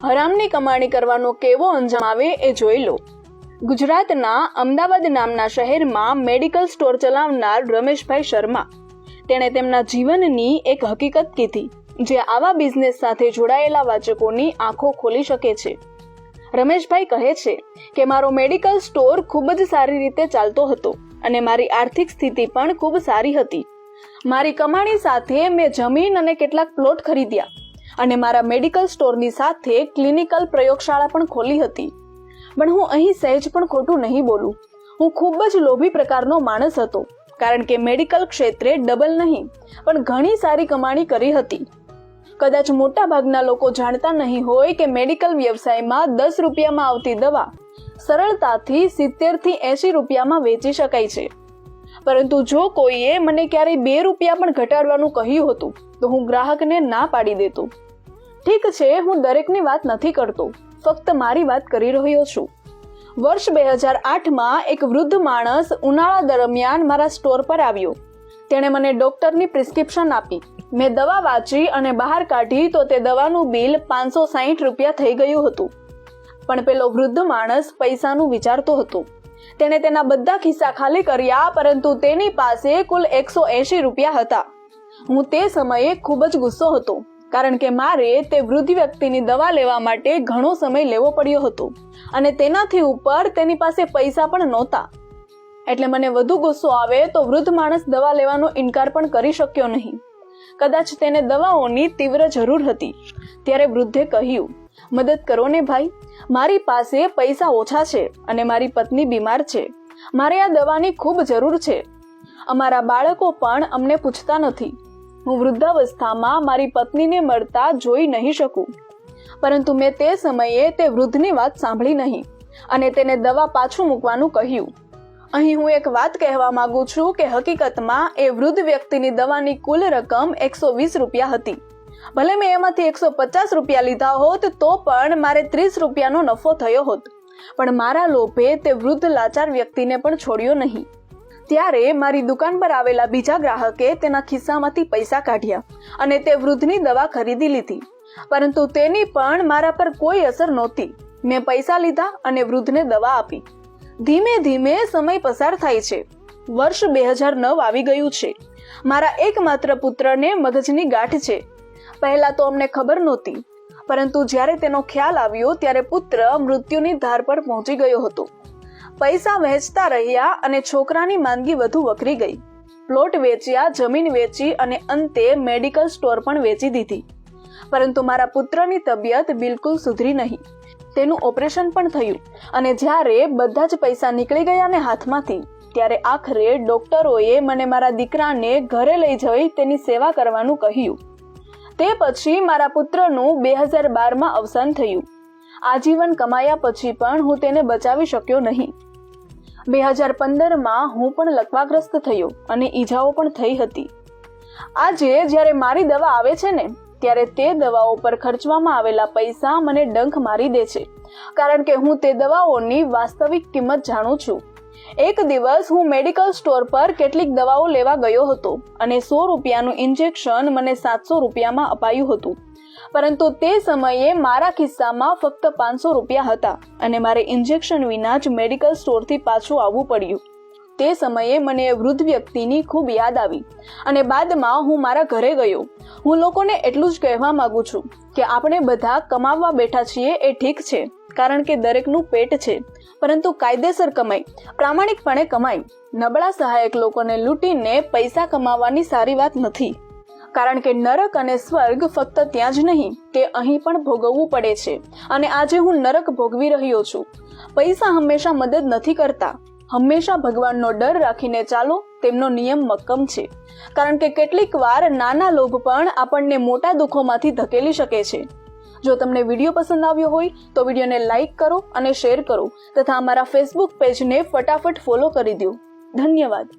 હરામની કમાણી કરવાનો કેવો અંજામ આવે એ જોઈ લો। ગુજરાતના અમદાવાદ નામના શહેરમાં મેડિકલ સ્ટોર ચલાવનાર રમેશભાઈ શર્મા, તેણે તેમના જીવનની એક હકીકત કીધી જે આવા બિઝનેસ સાથે જોડાયેલા વાચકોની આંખો ખોલી શકે છે। રમેશભાઈ કહે છે કે મારો મેડિકલ સ્ટોર ખૂબ જ સારી રીતે ચાલતો હતો અને મારી આર્થિક સ્થિતિ પણ ખૂબ સારી હતી। મારી કમાણી સાથે મેં જમીન અને કેટલાક પ્લોટ ખરીદ્યા અને મારા મેડિકલ સ્ટોરની સાથે ક્લિનિકલ પ્રયોગશાળા પણ ખોલી હતી। પણ હું અહીં સહેજ પણ ખોટું નહીં બોલું, હું ખૂબ જ લોભી પ્રકારનો માણસ હતો, કારણ કે મેડિકલ ક્ષેત્રે ડબલ નહીં પણ ઘણી સારી કમાણી કરી હતી। કદાચ મોટા ભાગના લોકો જાણતા નહીં હોય કે મેડિકલ વ્યવસાયમાં 10 રૂપિયામાં આવતી દવા સરળતાથી 70 થી 80 રૂપિયામાં વેચી શકાય છે। પરંતુ જો કોઈએ મને ક્યારેય 2 રૂપિયા પણ ઘટાડવાનું કહ્યું હતું તો હું ગ્રાહકને ના પાડી દેતો। ઠીક છે, હું દરેકની વાત નથી કરતો, ફક્ત મારી વાત કરી રહ્યો છું। વર્ષ 2008માં એક વૃદ્ધ માણસ ઉનાળા દરમિયાન મારા સ્ટોર પર આવ્યો। તેણે મને ડોક્ટરની પ્રિસ્ક્રિપ્શન આપી। મેં દવા વાંચી અને બહાર કાઢી તો તે દવાનું બિલ 560 રૂપિયા થઈ ગયું હતું। પણ પેલો વૃદ્ધ માણસ પૈસાનું વિચારતો હતો। તેણે તેના બધા ખિસ્સા ખાલી કર્યા, પરંતુ તેની પાસે કુલ 180 રૂપિયા હતા। હું તે સમયે ખૂબ જ ગુસ્સો હતો, કારણ કે મારે તે વૃદ્ધ વ્યક્તિની દવા લેવા માટે ઘણો સમય લેવો પડ્યો હતો અને તેનાથી ઉપર તેની પાસે પૈસા પણ નહોતા। એટલે મને વધુ ગુસ્સો આવે તો વૃદ્ધ માણસ દવા લેવાનો ઇનકાર પણ કરી શક્યો નહીં। કદાચ તેને દવાઓની તીવ્ર જરૂર હતી। ત્યારે વૃદ્ધે કહ્યું, મદદ કરો ને ભાઈ, મારી પાસે પૈસા ઓછા છે અને મારી પત્ની બીમાર છે। મારે આ દવાની ખૂબ જરૂર છે। અમારા બાળકો પણ અમને પૂછતા નથી। હું વૃદ્ધાવસ્થામાં મારી પત્નીને મળતા જોઈ નહીં શકું। પરંતુ મેં તે સમયે તે વૃદ્ધની વાત સાંભળી નહીં અને તેને દવા પાછું મૂકવાનું કહ્યું। અહીં હું એક વાત કહેવા માંગુ છું કે હકીકતમાં એ વૃદ્ધ વ્યક્તિની દવાની કુલ રકમ 120 રૂપિયા હતી। ભલે મેં એમાંથી 150 રૂપિયા લીધા હોત તો પણ મારે 30 રૂપિયાનો નફો થયો હોત, પણ મારા લોભે તે વૃદ્ધ લાચાર વ્યક્તિને પણ છોડ્યો નહીં। ત્યારે મારી દુકાન પર આવેલા બીજા ગ્રાહકે તેના ખિસ્સામાંથી પૈસા કાઢ્યા અને તે વૃદ્ધની દવા ખરીદી લીધી, પરંતુ તેની પણ મારા પર કોઈ અસર નહોતી। મેં પૈસા લીધા અને વૃદ્ધને દવા આપી। ધીમે ધીમે સમય પસાર થાય છે। વર્ષ 2009 આવી ગયું છે। મારા એકમાત્ર પુત્રને મગજની ગાંઠ છે। પહેલા તો અમને ખબર નહોતી, પરંતુ જ્યારે તેનો ખ્યાલ આવ્યો ત્યારે પુત્ર મૃત્યુની ધાર પર પહોંચી ગયો હતો। પૈસા વહેંચતા રહ્યા અને છોકરાની માંદગી વધુ વકરી ગઈ। પ્લોટ વેચ્યા, જમીન વેચી અને અંતે મેડિકલ સ્ટોર પણ વેચી દીધી। પરંતુ મારા પુત્રની તબિયત બિલકુલ સુધરી નહીં। તેનું ઓપરેશન પણ થયું અને જ્યારે બધા જ પૈસા નીકળી ગયા ને હાથમાંથી, ત્યારે આખરે ડોક્ટરોએ મને મારા દીકરાને ઘરે લઈ જઈ તેની સેવા કરવાનું કહ્યું। તે પછી મારા પુત્રનું 2012માં અવસાન થયું। આજીવન કમાયા પછી પણ હું તેને બચાવી શક્યો નહીં। 2015માં હું પણ લકવાગ્રસ્ત થયો અને ઈજાઓ પણ થઈ હતી। આજે જ્યારે મારી દવા આવે છે ને, ત્યારે તે દવાઓ પર ખર્ચવામાં આવેલા પૈસા મને ડંખ મારી દે છે, કારણ કે હું તે દવાઓની વાસ્તવિક કિંમત જાણું છું। એક દિવસ હું મેડિકલ સ્ટોર પર કેટલીક દવાઓ લેવા ગયો હતો અને 100 રૂપિયાનું ઇન્જેક્શન મને 700 રૂપિયામાં અપાયું હતું, પરંતુ તે સમયે મારા ખિસ્સામાં ફક્ત 500 રૂપિયા હતા અને મારે ઇન્જેક્શન વિના જ મેડિકલ સ્ટોરથી પાછું આવવું પડ્યું। તે સમયે મને એ વૃદ્ધ વ્યક્તિની ખૂબ યાદ આવી અને બાદમાં હું મારા ઘરે ગયો। હું લોકોને એટલું જ કહેવા માંગુ છું કે આપણે બધા કમાવવા બેઠા છીએ એ ઠીક છે, કારણ કે દરેકનું પેટ છે, પરંતુ કાયદેસર કમાઈ, પ્રામાણિકપણે કમાઈ। નબળા સહાયક લોકોને લૂંટીને પૈસા કમાવાની સારી વાત નથી, કારણ કે નરક અને સ્વર્ગ ફક્ત ત્યાં જ નહીં, તે અહીં પણ ભોગવવું પડે છે અને આજે હું નરક ભોગવી રહ્યો છું। પૈસા હંમેશા મદદ નથી કરતા। હંમેશા ભગવાનનો ડર રાખીને ચાલો, તેમનો નિયમ મક્કમ છે, કારણ કે કેટલીક વાર નાના લોભ પણ આપણને મોટા દુઃખોમાંથી ધકેલી શકે છે। જો તમને વિડીયો પસંદ આવ્યો હોય તો વિડીયોને લાઈક કરો અને શેર કરો તથા અમારા ફેસબુક પેજને ફટાફટ ફોલો કરી દો। ધન્યવાદ।